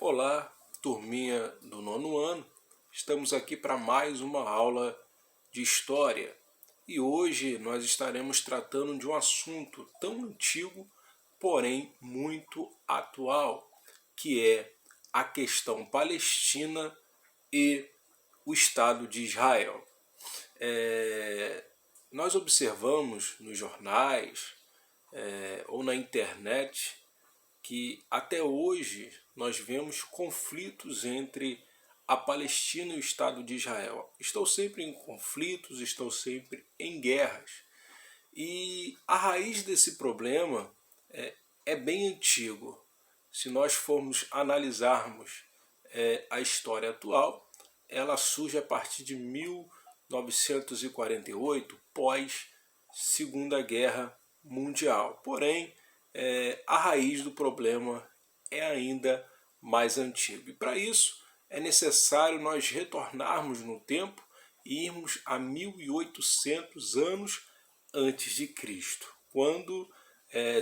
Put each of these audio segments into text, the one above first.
Olá, turminha do nono ano. Estamos aqui para mais uma aula de História. E hoje nós estaremos tratando de um assunto tão antigo, porém muito atual, que é a questão palestina e o Estado de Israel. Nós observamos nos jornais ou na internet que até hoje nós vemos conflitos entre a Palestina e o Estado de Israel. Estão sempre em conflitos, estão sempre em guerras. E a raiz desse problema é bem antigo. Se nós formos analisarmos a história atual, ela surge a partir de 1948, pós Segunda Guerra Mundial. Porém, a raiz do problema é ainda mais antiga. E para isso é necessário nós retornarmos no tempo e irmos a 1800 anos antes de Cristo, quando,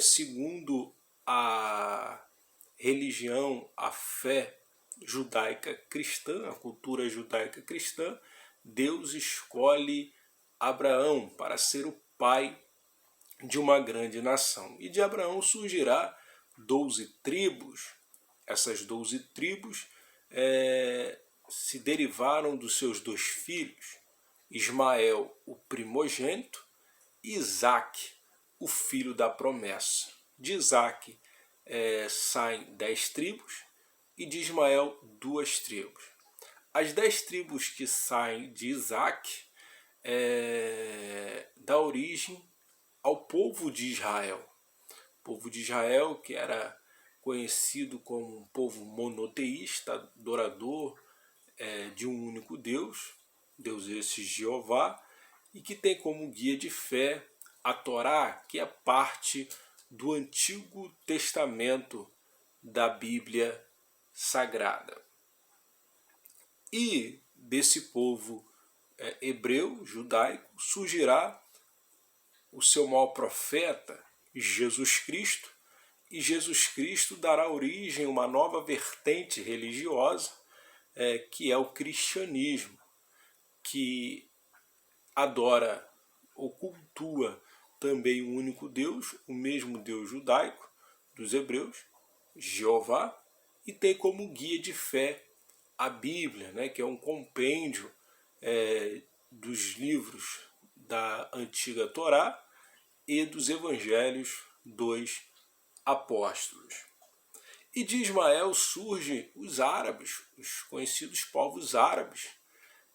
segundo a religião, a fé judaica cristã, a cultura judaica cristã, Deus escolhe Abraão para ser o pai de uma grande nação. E de Abraão surgirá 12 tribos. Essas 12 tribos se derivaram dos seus dois filhos, Ismael, o primogênito, e Isaque, o filho da promessa. De Isaque saem 10 tribos e de Ismael 2 tribos. As 10 tribos que saem de Isaque dá origem ao povo de Israel. O povo de Israel, que era conhecido como um povo monoteísta, adorador de um único Deus, Deus esse Jeová, e que tem como guia de fé a Torá, que é parte do Antigo Testamento da Bíblia Sagrada. E desse povo hebreu, judaico, surgirá o seu maior profeta, Jesus Cristo, e Jesus Cristo dará origem a uma nova vertente religiosa, que é o cristianismo, que adora ou cultua também um único Deus, o mesmo Deus judaico dos hebreus, Jeová, e tem como guia de fé a Bíblia, que é um compêndio dos livros da antiga Torá e dos evangelhos dos apóstolos. E de Ismael surgem os árabes, os conhecidos povos árabes,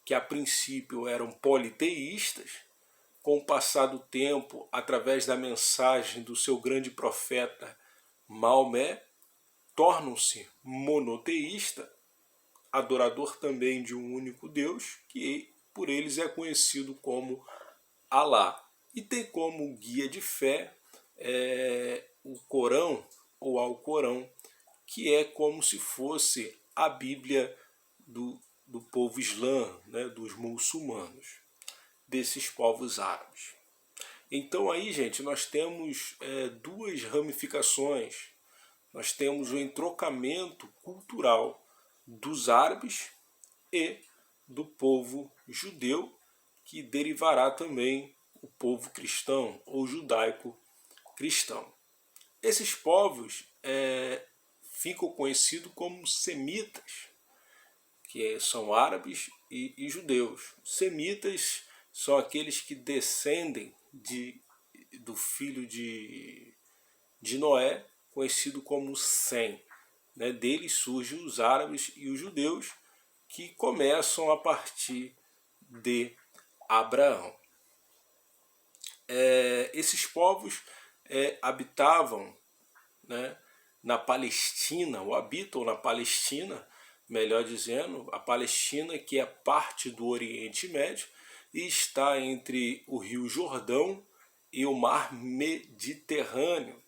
que a princípio eram politeístas. Com o passar do tempo, através da mensagem do seu grande profeta Maomé, tornam-se monoteístas, adorador também de um único Deus, que por eles é conhecido como Alá. E tem como guia de fé o Corão ou Alcorão, que é como se fosse a Bíblia do povo islã, dos muçulmanos, desses povos árabes. Então aí, gente, nós temos duas ramificações. Nós temos o entrocamento cultural dos árabes e do povo judeu, que derivará também o povo cristão ou judaico-cristão. Esses povos ficam conhecidos como semitas, que são árabes e judeus. Semitas são aqueles que descendem do filho de Noé, conhecido como Sem. Deles surgem os árabes e os judeus, que começam a partir de Abraão. Esses povos habitavam na Palestina, ou habitam na Palestina, melhor dizendo, a Palestina, que é parte do Oriente Médio e está entre o Rio Jordão e o Mar Mediterrâneo.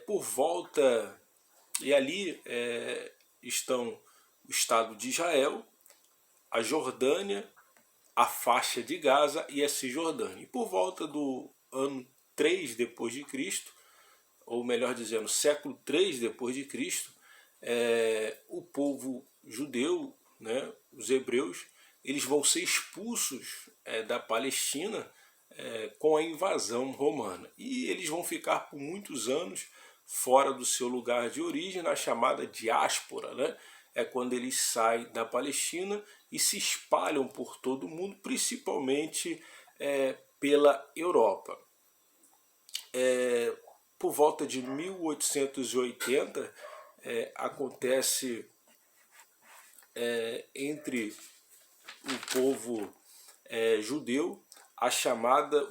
Por volta, e ali estão o Estado de Israel, a Jordânia, a faixa de Gaza e a Cisjordânia. E por volta do ano 3 depois de Cristo, ou melhor dizendo, século 3 depois de Cristo, povo judeu, né, os hebreus, eles vão ser expulsos da Palestina com a invasão romana. E eles vão ficar por muitos anos fora do seu lugar de origem, na chamada diáspora, né? É quando eles saem da Palestina e se espalham por todo o mundo, principalmente pela Europa. Por volta de 1880, acontece entre o povo judeu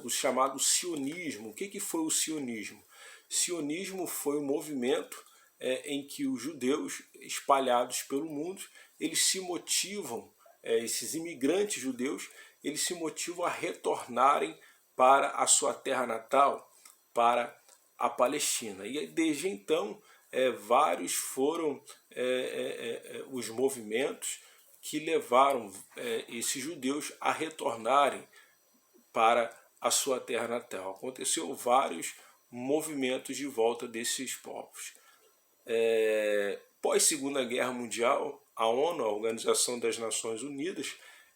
o chamado sionismo. O que foi o sionismo? Sionismo foi um movimento em que os judeus espalhados pelo mundo, eles se motivam, esses imigrantes judeus, eles se motivam a retornarem para a sua terra natal, para a Palestina. E desde então, vários foram os movimentos que levaram esses judeus a retornarem para a sua terra natal. Aconteceu vários movimentos de volta desses povos. Pós Segunda Guerra Mundial, a ONU, a Organização das Nações Unidas,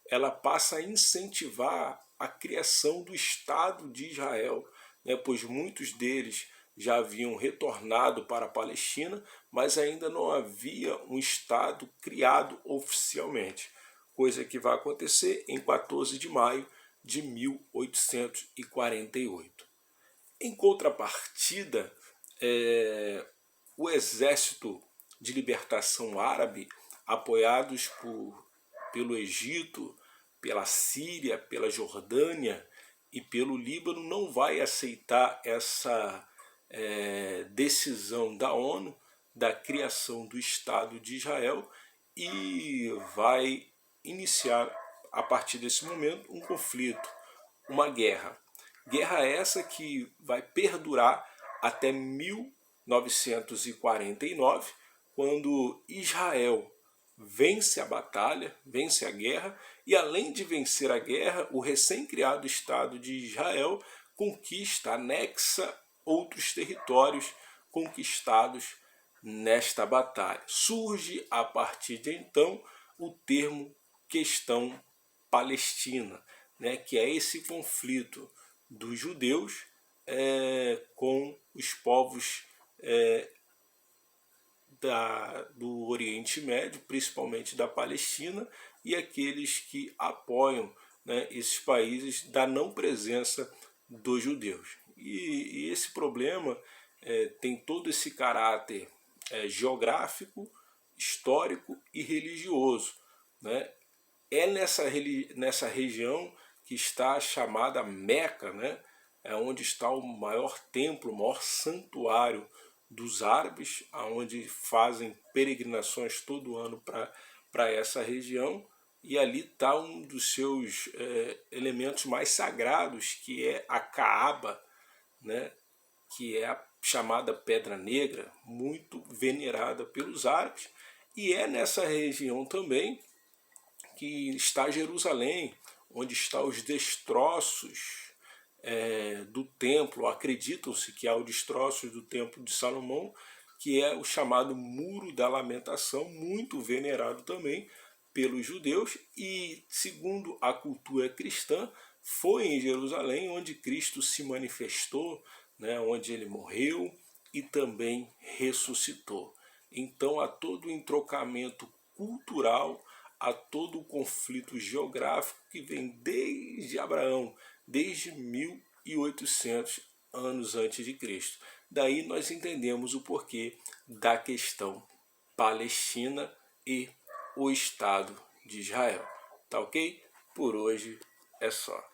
ela passa a incentivar a criação do Estado de Israel, né, pois muitos deles já haviam retornado para a Palestina, mas ainda não havia um Estado criado oficialmente, coisa que vai acontecer em 14 de maio de 1848. Em contrapartida, o Exército de Libertação Árabe, apoiados pelo Egito, pela Síria, pela Jordânia e pelo Líbano, não vai aceitar essa decisão da ONU da criação do Estado de Israel e vai iniciar, a partir desse momento, um conflito, uma guerra. Guerra essa que vai perdurar até 1949, quando Israel vence a batalha, vence a guerra, e além de vencer a guerra, o recém-criado Estado de Israel conquista, anexa outros territórios conquistados nesta batalha. Surge, a partir de então, o termo questão palestina, né, que é esse conflito dos judeus com os povos do Oriente Médio, principalmente da Palestina, e aqueles que apoiam, né, esses países da não presença dos judeus. E esse problema tem todo esse caráter geográfico, histórico e religioso, né? É nessa região que está a chamada Meca, né? É onde está o maior templo, o maior santuário dos árabes, onde fazem peregrinações todo ano para essa região, e ali está um dos seus elementos mais sagrados, que é a Caaba, né? Que é a chamada Pedra Negra, muito venerada pelos árabes, e é nessa região também que está Jerusalém, onde estão os destroços do templo. Acreditam-se que há os destroços do templo de Salomão, que é o chamado Muro da Lamentação, muito venerado também pelos judeus, e segundo a cultura cristã, foi em Jerusalém onde Cristo se manifestou, né, onde ele morreu e também ressuscitou. Então há todo o entrocamento cultural, há todo o conflito geográfico que vem desde Abraão, desde 1800 anos antes de Cristo. Daí nós entendemos o porquê da questão Palestina e o Estado de Israel. Tá ok? Por hoje é só.